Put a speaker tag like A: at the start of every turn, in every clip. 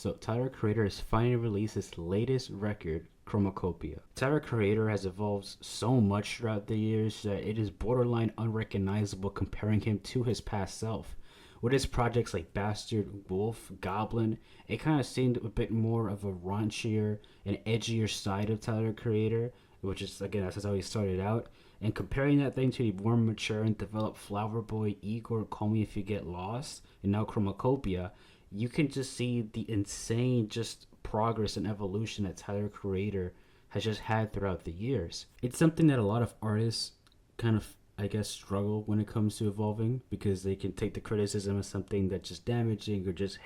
A: So Tyler Creator has finally released his latest record, CHROMAKOPIA. Tyler Creator has evolved so much throughout the years that it is borderline unrecognizable comparing him to his past self. With his projects like Bastard, Wolf, Goblin, it kind of seemed a bit more of a raunchier and edgier side of Tyler Creator, which is, again, that's how he started out. And comparing that thing to the more mature and developed Flower Boy, Igor, Call Me If You Get Lost, and now CHROMAKOPIA, you can just see the insane just progress and evolution that Tyler Creator has just had throughout the years. It's something that a lot of artists kind of, I guess, struggle when it comes to evolving, because they can take the criticism as something that's just damaging or just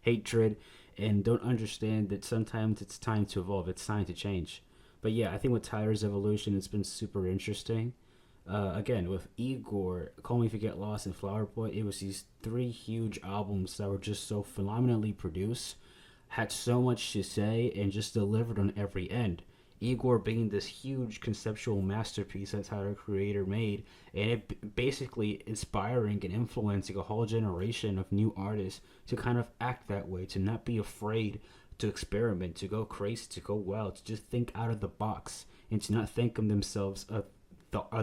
A: hatred, and don't understand that sometimes it's time to evolve, it's time to change. But yeah, I think with Tyler's evolution, it's been super interesting. Again, with Igor, Call Me If You Get Lost, and Flower Boy, it was these three huge albums that were just so phenomenally produced, had so much to say, and just delivered on every end. Igor being this huge conceptual masterpiece that Tyler Creator made, and it basically inspiring and influencing a whole generation of new artists to kind of act that way, to not be afraid to experiment, to go crazy, to go wild, to just think out of the box, and to not think of themselves of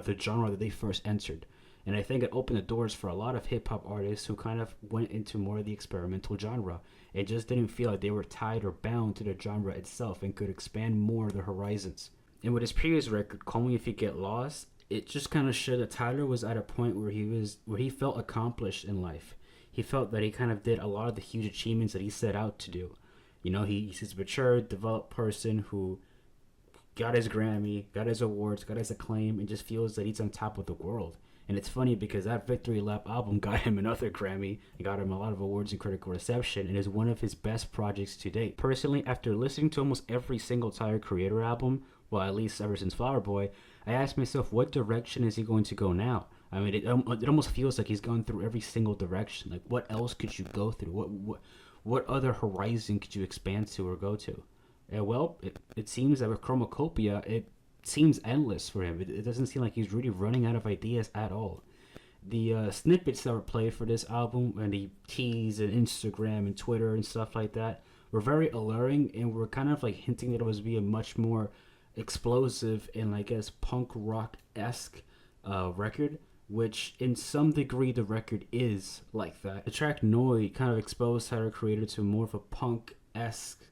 A: the genre that they first entered. And I think it opened the doors for a lot of hip hop artists who kind of went into more of the experimental genre and just didn't feel like they were tied or bound to the genre itself and could expand more of their horizons. And with his previous record, Call Me If You Get Lost, it just kind of showed that Tyler was at a point where he felt accomplished in life. He felt that he kind of did a lot of the huge achievements that he set out to do. You know, he's a mature, developed person who got his Grammy, got his awards, got his acclaim, and just feels that he's on top of the world. And it's funny because that Victory Lap album got him another Grammy and got him a lot of awards and critical reception, and is one of his best projects to date. Personally, after listening to almost every single Tyler Creator album, well, at least ever since Flower Boy, I asked myself, what direction is he going to go now? I mean, it almost feels like he's gone through every single direction. Like, what else could you go through? What other horizon could you expand to or go to? Well, it seems that with CHROMAKOPIA, it seems endless for him. It doesn't seem like he's really running out of ideas at all. The snippets that were played for this album and the tease and Instagram and Twitter and stuff like that were very alluring, and were kind of like hinting that it was being much more explosive and, I guess, punk rock-esque record, which in some degree the record is like that. The track Noid kind of exposed Tyler Creator to more of a punk-esque,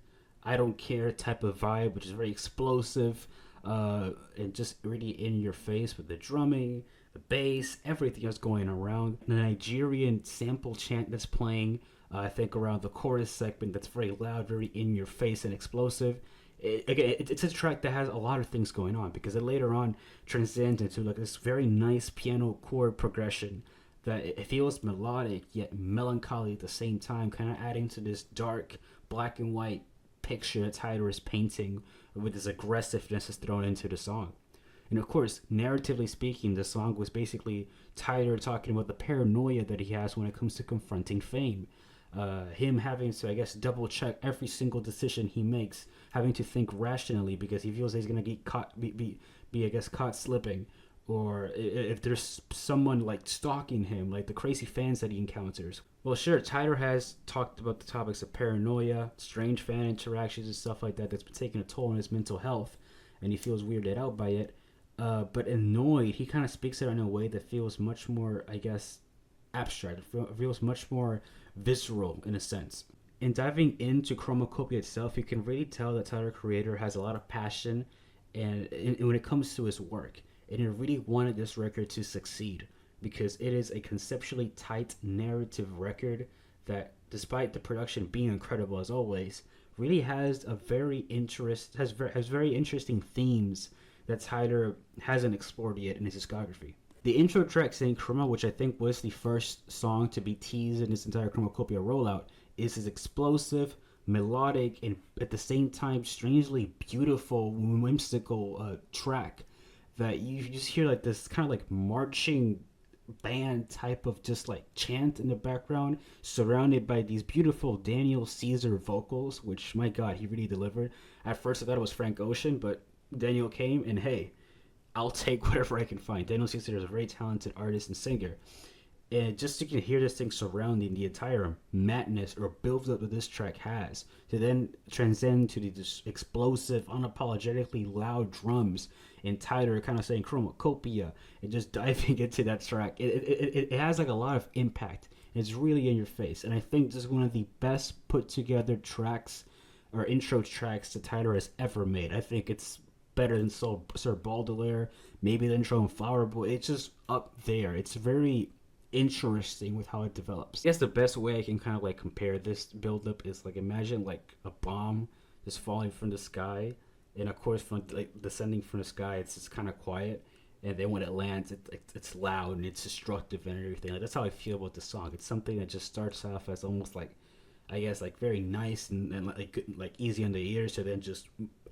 A: I don't care type of vibe, which is very explosive and just really in your face with the drumming, the bass, everything that's going around. The Nigerian sample chant that's playing, I think around the chorus segment, that's very loud, very in your face and explosive. It's a track that has a lot of things going on, because it later on transcends into like this very nice piano chord progression that it feels melodic yet melancholy at the same time, kind of adding to this dark black and white picture that Tyler is painting with this aggressiveness that's thrown into the song. And of course, narratively speaking, the song was basically Tyler talking about the paranoia that he has when it comes to confronting fame. Him having to, I guess, double check every single decision he makes, having to think rationally because he feels that he's gonna get caught, be I guess, caught slipping, or if there's someone like stalking him, like the crazy fans that he encounters. Well, sure, Tyler has talked about the topics of paranoia, strange fan interactions, and stuff like that that's been taking a toll on his mental health, and he feels weirded out by it. But in Noid, he kind of speaks it in a way that feels much more, I guess, abstract. It feels much more visceral in a sense. In diving into CHROMAKOPIA itself, you can really tell that Tyler Creator has a lot of passion and when it comes to his work. And he really wanted this record to succeed, because it is a conceptually tight narrative record that, despite the production being incredible as always, really has a very very interesting themes that Tyler hasn't explored yet in his discography. The intro track, St.Chroma, which I think was the first song to be teased in this entire CHROMAKOPIA rollout, is his explosive, melodic, and at the same time strangely beautiful, whimsical track that you just hear like this kind of like marching band type of just like chant in the background, surrounded by these beautiful Daniel Caesar vocals, which, my god, he really delivered. At first I thought it was Frank Ocean, but Daniel came, and hey, I'll take whatever I can find. Daniel Caesar is a very talented artist and singer. And just you can hear this thing surrounding the entire madness or build up that this track has, to then transcend to this explosive, unapologetically loud drums and Tyler kind of saying Chromacopia and just diving into that track. It has like a lot of impact. It's really in your face. And I think this is one of the best put together tracks or intro tracks that Tyler has ever made. I think it's better than Sir Baudelaire, maybe the intro in Flower Boy. It's just up there. It's very interesting with how it develops. I guess the best way I can kind of like compare this buildup is like imagine like a bomb just falling from the sky, and of course from like descending from the sky, it's just kind of quiet, and then when it lands, it's loud and it's destructive and everything. Like that's how I feel about the song. It's something that just starts off as almost like, I guess, like very nice and like easy on the ears, to then just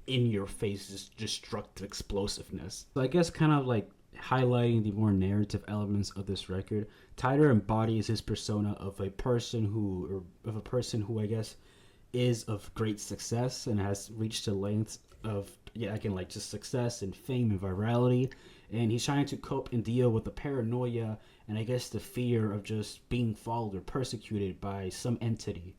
A: in your face, just destructive explosiveness. So I guess kind of like highlighting the more narrative elements of this record, Tyler embodies his persona of a person who I guess is of great success and has reached the lengths of again like just success and fame and virality, and he's trying to cope and deal with the paranoia and I guess the fear of just being followed or persecuted by some entity.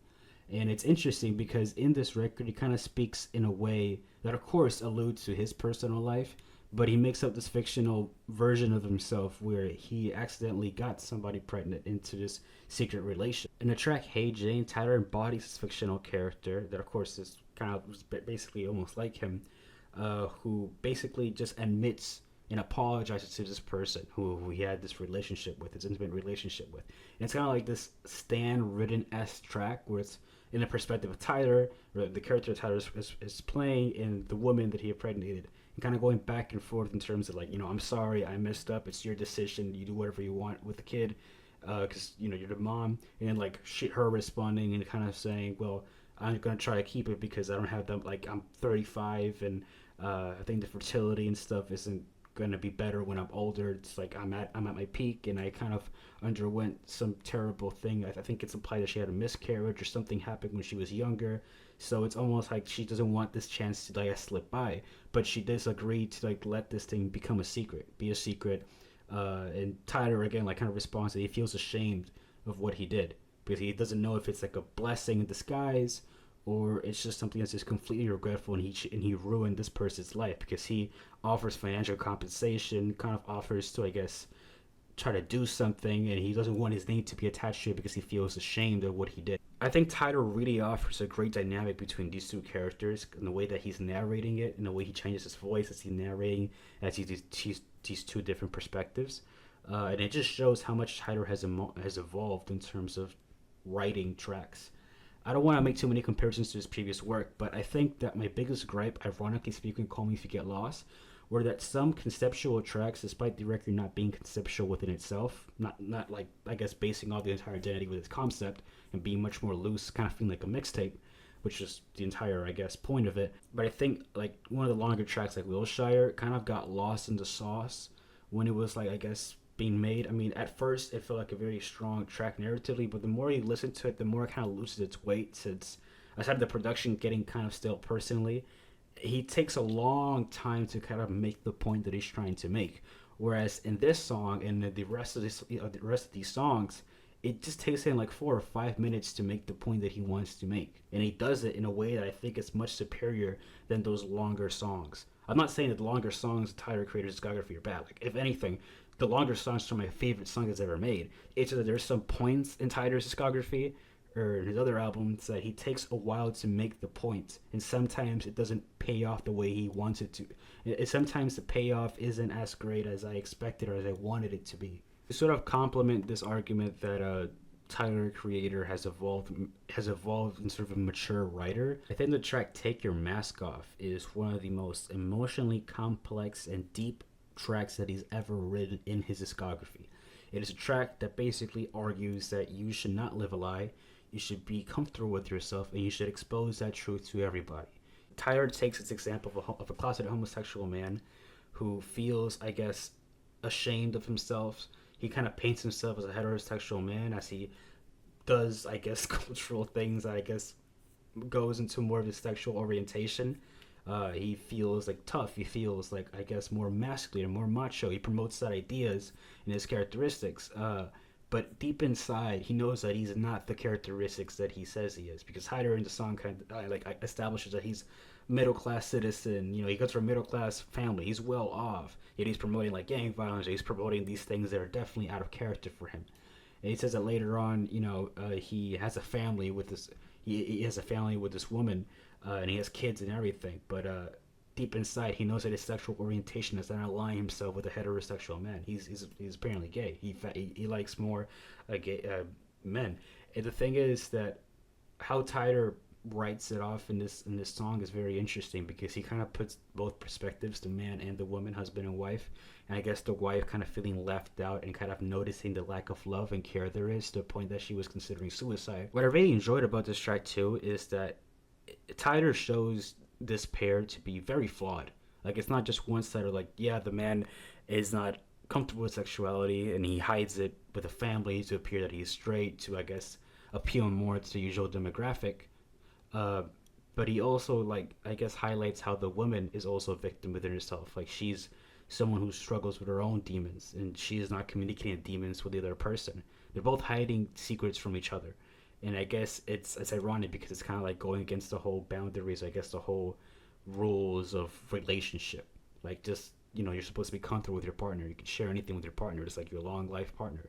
A: And it's interesting because in this record, he kind of speaks in a way that, of course, alludes to his personal life, but he makes up this fictional version of himself where he accidentally got somebody pregnant into this secret relation. In the track Hey Jane, Tyler embodies this fictional character that, of course, is kind of basically almost like him, who basically just admits and apologizes to this person who he had this relationship with, this intimate relationship with. And it's kind of like this Stan written-esque track where it's in the perspective of Tyler, or the character Tyler is playing, and the woman that he impregnated, and kind of going back and forth in terms of like, I'm sorry, I messed up, it's your decision, you do whatever you want with the kid, because you're the mom, and like her responding and kind of saying, well, I'm gonna try to keep it because I don't have them, like I'm 35 and I think the fertility and stuff isn't gonna be better when I'm older. It's like I'm at my peak, and I kind of underwent some terrible thing. I think it's implied that she had a miscarriage or something happened when she was younger. So it's almost like she doesn't want this chance to like slip by, but she does agree to like let this thing become a secret, be a secret. And Tyler again like kind of responds that he feels ashamed of what he did because he doesn't know if it's like a blessing in disguise or it's just something that's just completely regretful, and he ruined this person's life because he offers financial compensation, kind of offers to I guess try to do something, and he doesn't want his name to be attached to it because he feels ashamed of what he did. I think Tyler really offers a great dynamic between these two characters in the way that he's narrating it, in the way he changes his voice as he's narrating, as he's these two different perspectives, and it just shows how much Tyler has evolved in terms of writing tracks. I don't want to make too many comparisons to his previous work, but I think that my biggest gripe, ironically speaking, Call Me If You Get Lost, were that some conceptual tracks, despite the record not being conceptual within itself, not like I guess basing all the entire identity with its concept and being much more loose, kind of feeling like a mixtape, which is the entire I guess point of it. But I think like one of the longer tracks like Wilshire kind of got lost in the sauce when it was like I guess being made. I mean, at first it felt like a very strong track narratively, but the more you listen to it, the more it kind of loses its weight. Since aside of the production getting kind of stale personally, he takes a long time to kind of make the point that he's trying to make. Whereas in this song and the rest of these songs, it just takes him like 4 or 5 minutes to make the point that he wants to make, and he does it in a way that I think is much superior than those longer songs. I'm not saying that the longer songs of Tyler Creator's discography are bad. Like if anything, the longer songs are my favorite songs he's ever made. It's just that there's some points in Tyler's discography or in his other albums that he takes a while to make the point, and sometimes it doesn't pay off the way he wants it to. Sometimes the payoff isn't as great as I expected or as I wanted it to be. To sort of complement this argument that Tyler Creator has evolved in sort of a mature writer, I think the track Take Your Mask Off is one of the most emotionally complex and deep tracks that he's ever written in his discography. It is a track that basically argues that you should not live a lie, you should be comfortable with yourself, and you should expose that truth to everybody. Tyler takes this example of a closeted homosexual man who feels, I guess, ashamed of himself. He kind of paints himself as a heterosexual man as he does, I guess, cultural things that I guess goes into more of his sexual orientation. He feels like tough. He feels like, I guess, more masculine, more macho. He promotes that ideas and his characteristics. but deep inside, he knows that he's not the characteristics that he says he is. Because Hyder in the song kind of establishes that he's middle class citizen. You know, he comes from a middle class family. He's well off. Yet he's promoting like gang violence. He's promoting these things that are definitely out of character for him. And he says that later on, he has a family with this. He has a family with this woman, and he has kids and everything. But deep inside, he knows that his sexual orientation does not align himself with a heterosexual man. He's apparently gay. He likes more gay men. And the thing is that how Tyler writes it off in this song is very interesting because he kind of puts both perspectives, the man and the woman, husband and wife. And I guess the wife kind of feeling left out and kind of noticing the lack of love and care there is to the point that she was considering suicide. What I really enjoyed about this track too is that Tyler shows this pair to be very flawed. Like, it's not just one sided, like, yeah, the man is not comfortable with sexuality and he hides it with a family to appear that he's straight, to, I guess, appeal more to the usual demographic. But he also, like, I guess, highlights how the woman is also a victim within herself. Like, she's someone who struggles with her own demons, and she is not communicating demons with the other person. They're both hiding secrets from each other. And I guess it's ironic because it's kind of like going against the whole boundaries, I guess, the whole rules of relationship. Like, just, you're supposed to be comfortable with your partner. You can share anything with your partner, just like your long life partner.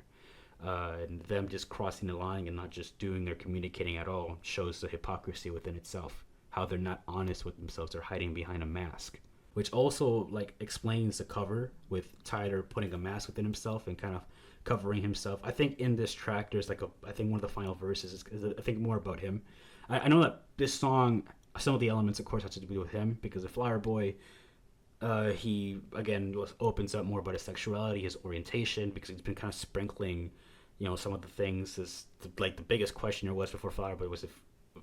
A: And them just crossing the line and not just doing or communicating at all shows the hypocrisy within itself. How they're not honest with themselves. They're hiding behind a mask. Which also, like, explains the cover with Tyler putting a mask within himself and kind of covering himself. I think in this track, there's like I think one of the final verses is I think more about him. I know that this song, some of the elements, of course, have to do with him because the Flower Boy, he, again, opens up more about his sexuality, his orientation, because he's been kind of sprinkling, some of the things. Like, the biggest question there was before Flower Boy was if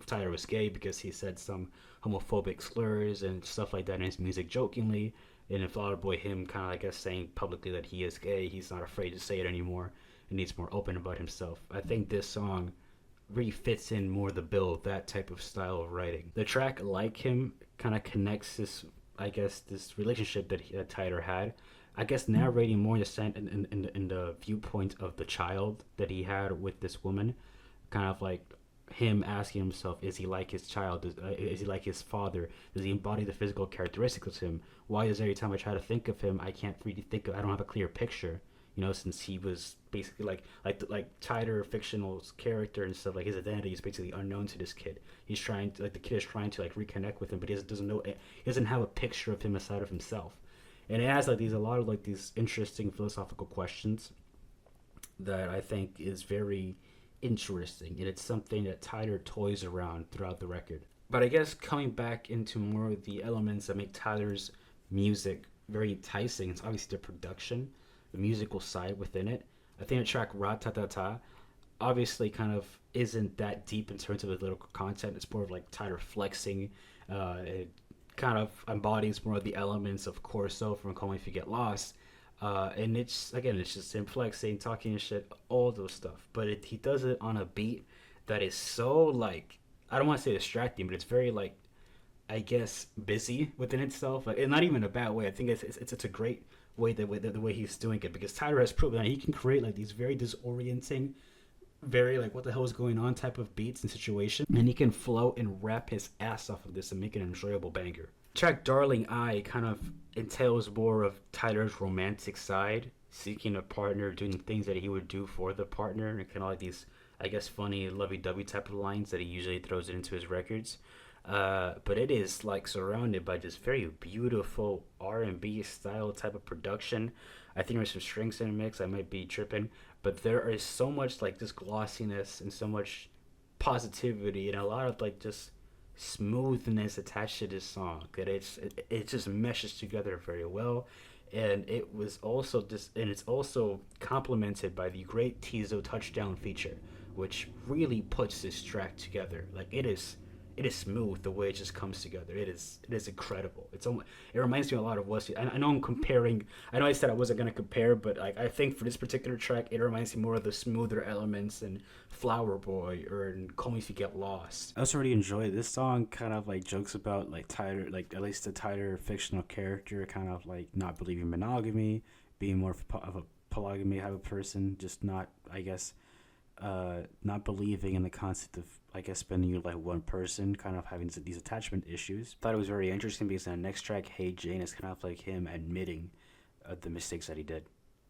A: Tyler was gay, because he said some homophobic slurs and stuff like that in his music jokingly. And in Flower Boy, him kind of, I guess, saying publicly that he is gay, he's not afraid to say it anymore and he's more open about himself. I think this song really fits in more the bill of that type of style of writing. The track, like him, kind of connects this, I guess, this relationship that Tyler had. I guess narrating more in the viewpoint of the child that he had with this woman, kind of like him asking himself, is he like his child? Is he like his father? Does he embody the physical characteristics of him? Why is every time I try to think of him, I can't really think of, I don't have a clear picture, since he was basically like Tyler, fictional's character and stuff, like his identity is basically unknown to this kid. He's trying to, like, the kid is trying to, like, reconnect with him, but he doesn't know, he doesn't have a picture of him aside of himself. And it has, like, a lot of, like, these interesting philosophical questions that I think is very interesting, and it's something that Tyler toys around throughout the record. But I guess coming back into more of the elements that make Tyler's music very enticing, it's obviously the production, the musical side within it. I think the track Ra-Ta-Ta-Ta obviously kind of isn't that deep in terms of the lyrical content. It's more of like Tyler flexing. It kind of embodies more of the elements of Corso from Call Me If You Get Lost. And it's just him flexing, talking and shit, all those stuff. But he does it on a beat that is so, like, I don't want to say distracting, but it's very, like, I guess, busy within itself. Like, and not even in a bad way. I think it's a great way the way he's doing it, because Tyler has proven that he can create, like, these very disorienting, very, like, what the hell is going on type of beats and situation, and he can flow and rap his ass off of this and make an enjoyable banger. Track Darling I kind of entails more of Tyler's romantic side, seeking a partner, doing things that he would do for the partner, and kind of like these, I guess, funny lovey-dovey type of lines that he usually throws into his records. But it is, like, surrounded by this very beautiful R&B style type of production. I think there's some strings in the mix. I might be tripping, but there is so much, like, this glossiness and so much positivity and a lot of, like, just smoothness attached to this song that it just meshes together very well. And it's also complemented by the great Tizo touchdown feature, which really puts this track together. Like, it is smooth the way it just comes together. It is incredible. It reminds me a lot of Wesley. I know I'm comparing. I know I said I wasn't gonna compare, but, like, I think for this particular track, it reminds me more of the smoother elements in Flower Boy or in Call Me If You Get Lost. I also really enjoy this song. Kind of, like, jokes about, like, Tyler, like, at least the Tyler fictional character, kind of, like, not believing monogamy, being more of a polygamy type of person, just not, I guess, not believing in the concept of, I guess, spending you like one person, kind of having these attachment issues. Thought it was very interesting because in the next track, Hey Jane, is kind of like him admitting the mistakes that he did.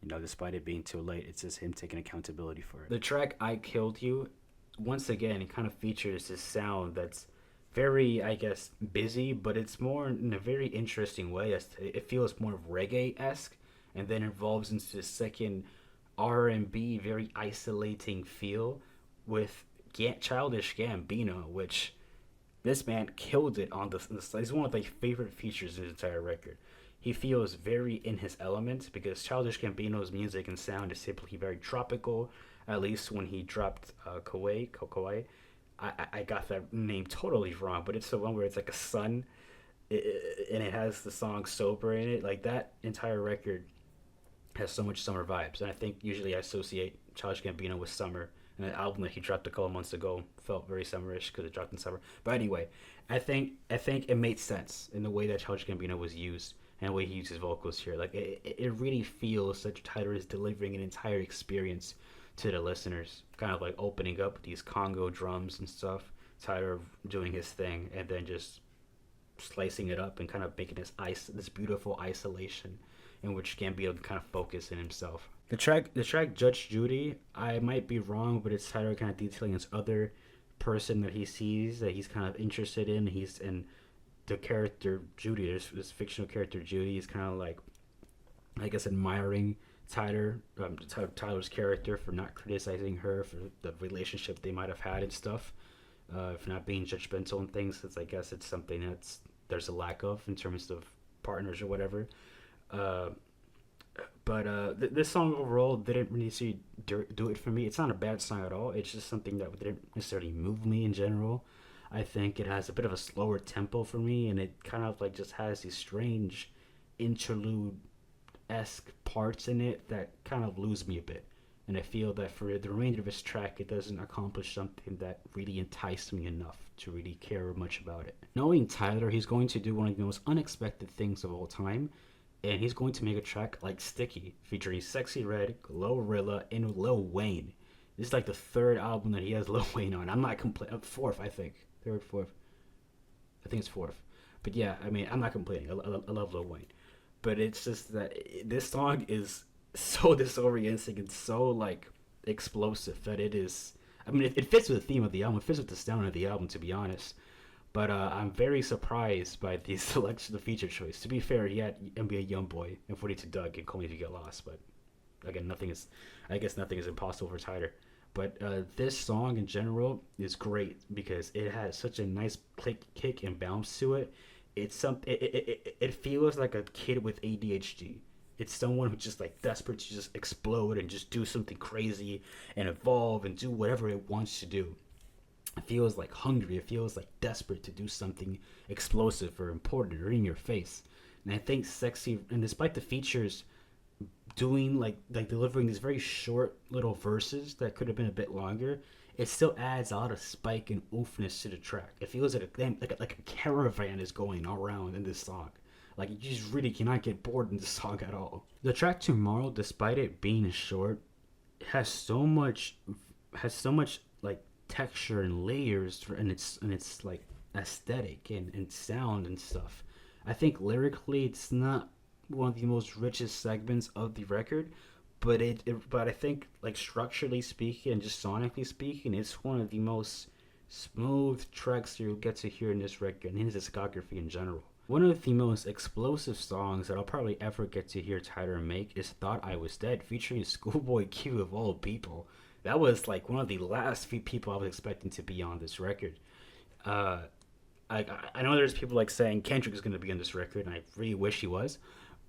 A: Despite it being too late, it's just him taking accountability for it. The track I Killed You, once again, it kind of features this sound that's very, I guess, busy, but it's more in a very interesting way. It feels more reggae-esque, and then evolves into the second R&B, very isolating feel with Childish Gambino, which this man killed it on the. It's one of my favorite features in the entire record. He feels very in his element because Childish Gambino's music and sound is simply very tropical. At least when he dropped Kauai. I got that name totally wrong, but it's the one where it's like a sun, and it has the song Sober in it. Like, that entire record has so much summer vibes, and I think usually I associate Childish Gambino with summer. And the album that he dropped a couple months ago felt very summerish because it dropped in summer. But anyway, I think it made sense in the way that Childish Gambino was used and the way he uses vocals here. Like, it really feels that Tyler is delivering an entire experience to the listeners, kind of like opening up these Congo drums and stuff, Tyler doing his thing, and then just slicing it up and kind of making this beautiful isolation in which Gambino can kind of focus in himself. The track Judge Judy, I might be wrong, but it's Tyler kind of detailing this other person that he sees that he's kind of interested in. He's in the character Judy, this fictional character Judy, is kind of like, I guess, admiring Tyler's character for not criticizing her for the relationship they might have had and stuff, for not being judgmental and things. I guess it's something there's a lack of in terms of partners or whatever. But this song overall didn't really do it for me. It's not a bad song at all. It's just something that didn't necessarily move me in general. I think it has a bit of a slower tempo for me, and it kind of like just has these strange interlude-esque parts in it that kind of lose me a bit. And I feel that for the remainder of this track, it doesn't accomplish something that really enticed me enough to really care much about it. Knowing Tyler, he's going to do one of the most unexpected things of all time, and he's going to make a track like Sticky, featuring Sexy Red, Glorilla, and Lil Wayne. This is like the third album that he has Lil Wayne on. I'm not complaining. Fourth, I think. Third, fourth. I think it's fourth. But yeah, I mean, I'm not complaining. I love Lil Wayne. But it's just that this song is so disorienting and so, like, explosive that it is... I mean, it fits with the theme of the album. It fits with the sound of the album, to be honest. But I'm very surprised by the selection of feature choice. To be fair, he had NBA Youngboy and 42 Doug and Call Me If You Get Lost. But again, nothing is impossible for Tyler. But this song in general is great because it has such a nice kick and bounce to it. It feels like a kid with ADHD. It's someone who's just like desperate to just explode and just do something crazy and evolve and do whatever it wants to do. It feels like hungry. It feels like desperate to do something explosive or important or in your face. And I think Sexy, and despite the features doing like delivering these very short little verses that could have been a bit longer, it still adds a lot of spike and oofness to the track. It feels like a caravan is going around in this song. Like, you just really cannot get bored in this song at all. The track Tomorrow, despite it being short, has so much like texture and layers and its like aesthetic and sound and stuff. I think lyrically it's not one of the most richest segments of the record, but I think, like, structurally speaking and just sonically speaking, it's one of the most smooth tracks you'll get to hear in this record and in his discography in general. One of the most explosive songs that I'll probably ever get to hear Tyler make is Thought I Was Dead, featuring Schoolboy Q of all people. That was like one of the last few people I was expecting to be on this record. I know there's people like saying Kendrick is going to be on this record, and I really wish he was.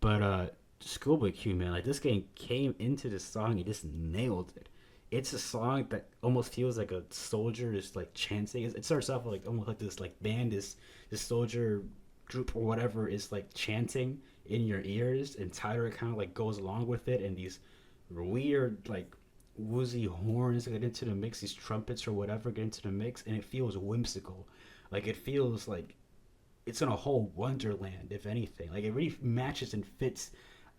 A: But Schoolboy Q, man, like, this game came into this song and just nailed it. It's a song that almost feels like a soldier is like chanting. It starts off like almost like this like band, this soldier group or whatever is like chanting in your ears, and Tyler kind of like goes along with it, and these weird like woozy horns get into the mix, these trumpets or whatever get into the mix, and it feels whimsical. Like, it feels like it's in a whole wonderland, if anything. Like, it really matches and fits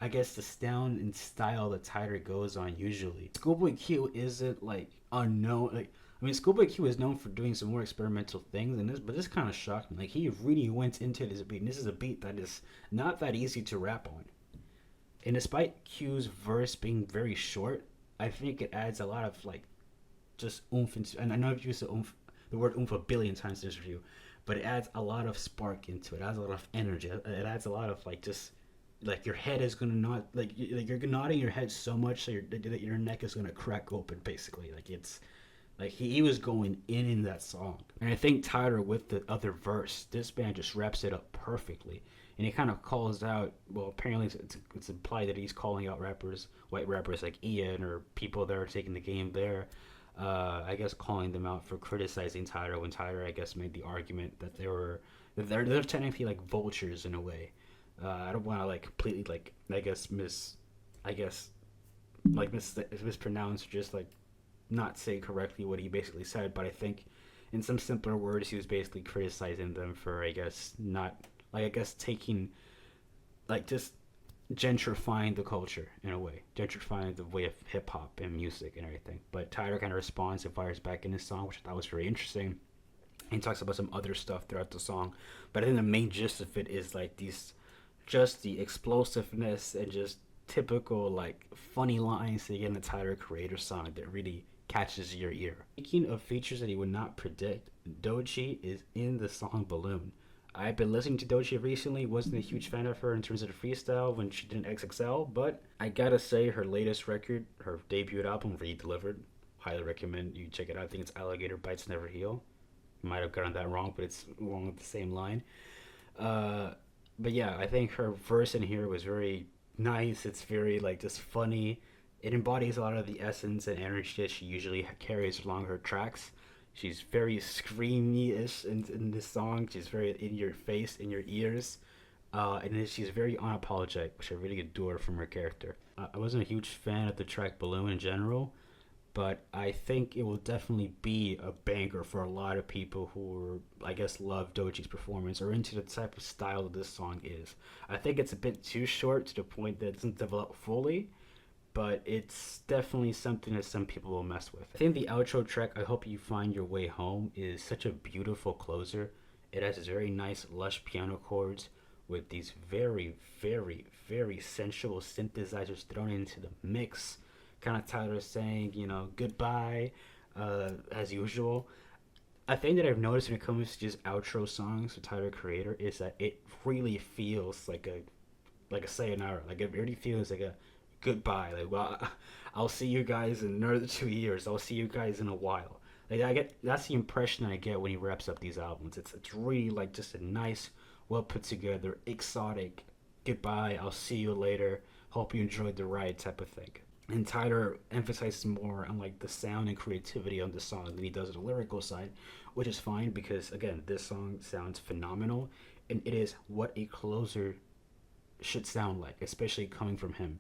A: I guess the sound and style that Tyler goes on usually. Schoolboy Q isn't like unknown. Like I mean, Schoolboy Q is known for doing some more experimental things, and this kind of shocked me. Like he really went into this beat. And this is a beat that is not that easy to rap on. And despite Q's verse being very short, I think it adds a lot of like just oomph into. And I know I've used the word oomph a billion times in this review, but it adds a lot of spark into it. It adds a lot of energy. It adds a lot of like just like your head is gonna not like you're nodding your head so much that your neck is gonna crack open basically. Like it's like he was going in that song, and I think Tyler with the other verse, this band just wraps it up perfectly, and he kind of calls out. Well, apparently it's implied that he's calling out rappers, white rappers like Ian or people that are taking the game there. I guess calling them out for criticizing Tyler when Tyler, I guess, made the argument that they're technically like vultures in a way. I don't want to like completely like I guess mispronounce or just like not say correctly what he basically said, but I think in some simpler words he was basically criticizing them for I guess not like I guess taking like just gentrifying the culture in a way, gentrifying the way of hip hop and music and everything. But Tyler kind of responds and fires back in his song, which I thought was very interesting. He talks about some other stuff throughout the song, but I think the main gist of it is like these, just the explosiveness and just typical like funny lines that you get in the Tyler Creator song that really catches your ear. Speaking of features that you would not predict, Doechii is in the song Balloon. I've been listening to Doechii recently, wasn't a huge fan of her in terms of the freestyle when she did an XXL, but I gotta say her latest record, her debut album, Re-Delivered, highly recommend you check it out. I think it's Alligator Bites Never Heal. Might have gotten that wrong, but it's along with the same line. But yeah, I think her verse in here was very nice. It's very like just funny. It embodies a lot of the essence and energy that she usually carries along her tracks. She's very screamy-ish in this song. She's very in your face, in your ears. And then she's very unapologetic, which I really adore from her character. I wasn't a huge fan of the track Balloon in general, but I think it will definitely be a banger for a lot of people who are, I guess, love Doechii's performance or into the type of style that this song is. I think it's a bit too short to the point that it doesn't develop fully, but it's definitely something that some people will mess with. I think the outro track, I Hope You Find Your Way Home, is such a beautiful closer. It has very nice, lush piano chords with these very, very, very sensual synthesizers thrown into the mix. Kind of Tyler saying, goodbye, as usual. A thing that I've noticed when it comes to just outro songs with Tyler Creator is that it really feels like a sayonara. Like it really feels like a goodbye. Like, well, I'll see you guys in another 2 years. I'll see you guys in a while. Like that's the impression I get when he wraps up these albums. It's really like just a nice, well put together, exotic goodbye. I'll see you later. Hope you enjoyed the ride type of thing. And Tyler emphasizes more on like the sound and creativity on the song than he does on the lyrical side, which is fine because again, this song sounds phenomenal, and it is what a closer should sound like, especially coming from him.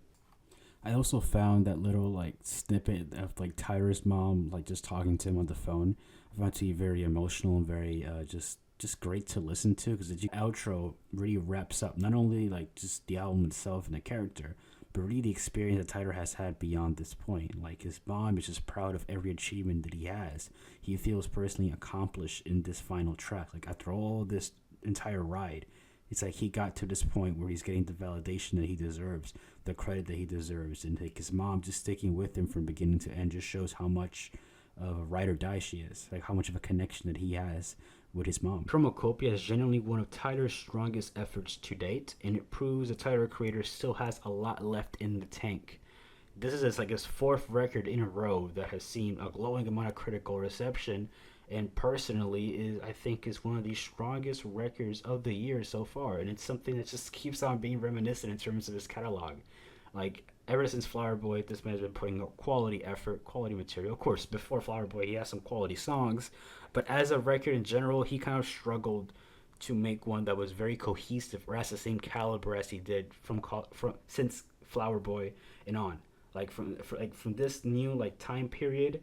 A: I also found that little like snippet of like Tyler's mom like just talking to him on the phone. I found it to be very emotional and very just great to listen to because the outro really wraps up not only like just the album itself and the character, but really the experience that Tyler has had beyond this point. Like his mom is just proud of every achievement that he has. He feels personally accomplished in this final track. Like after all this entire ride, it's like he got to this point where he's getting the validation that he deserves, the credit that he deserves, and like his mom just sticking with him from beginning to end just shows how much of a ride or die she is, like how much of a connection that he has with his mom. CHROMAKOPIA is genuinely one of Tyler's strongest efforts to date, and it proves the Tyler Creator still has a lot left in the tank. This is like his fourth record in a row that has seen a glowing amount of critical reception, and personally I think is one of the strongest records of the year so far, and it's something that just keeps on being reminiscent in terms of his catalog. Like ever since Flower Boy, this man has been putting out quality effort, quality material. Of course, before Flower Boy, he has some quality songs, but as a record in general, he kind of struggled to make one that was very cohesive or has the same caliber as he did from since Flower Boy and on. Like from this new like time period,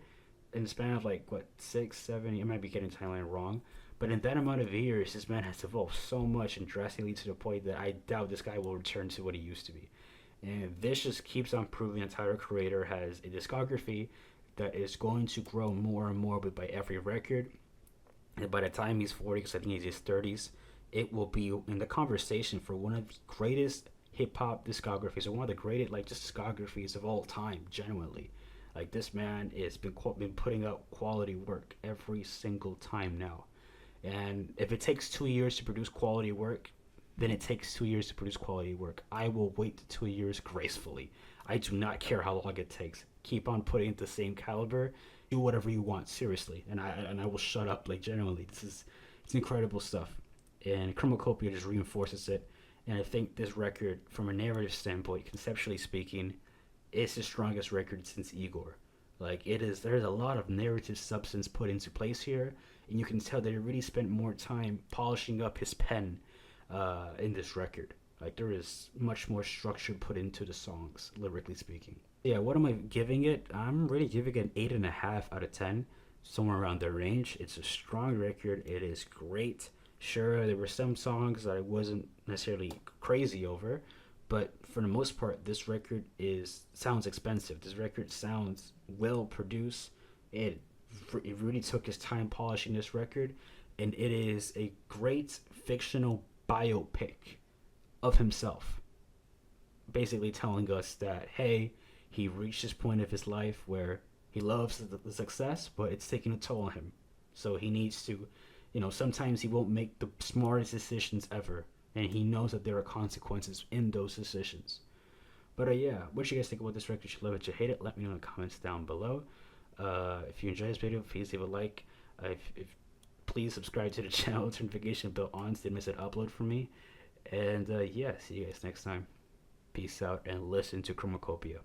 A: in the span of like what 6, 7, I might be getting timeline wrong, but in that amount of years, this man has evolved so much and drastically to the point that I doubt this guy will return to what he used to be. And this just keeps on proving that Tyler Creator has a discography that is going to grow more and more by every record. And by the time he's 40, because I think he's in his 30s, it will be in the conversation for one of the greatest hip hop discographies, or one of the greatest like just discographies of all time. Genuinely, like this man has been putting out quality work every single time now. And if it takes 2 years to produce quality work, then it takes 2 years to produce quality work. I will wait 2 years gracefully. I do not care how long it takes. Keep on putting it the same caliber. Do whatever you want, seriously, and I will shut up. Like genuinely, it's incredible stuff, and Chromacopia just reinforces it. And I think this record, from a narrative standpoint, conceptually speaking, is the strongest record since Igor. Like it is, there's a lot of narrative substance put into place here, and you can tell that he really spent more time polishing up his pen in this record. Like there is much more structure put into the songs, lyrically speaking. Yeah, what am I giving it? I'm really giving it an 8.5 out of 10, somewhere around the range. It's a strong record. It is great. Sure, there were some songs that I wasn't necessarily crazy over, but for the most part, this record is sounds expensive. This record sounds well produced. It really took his time polishing this record, and it is a great fictional biopic of himself, basically telling us that hey, he reached this point of his life where he loves the success, but it's taking a toll on him. So he needs to, sometimes he won't make the smartest decisions ever, and he knows that there are consequences in those decisions. But yeah, what you guys think about this record? You love it, you hate it? Let me know in the comments down below. If you enjoyed this video, please leave a like. Please subscribe to the channel, turn notification bell on so you don't miss an upload from me. And yeah, see you guys next time. Peace out and listen to Chromacopia.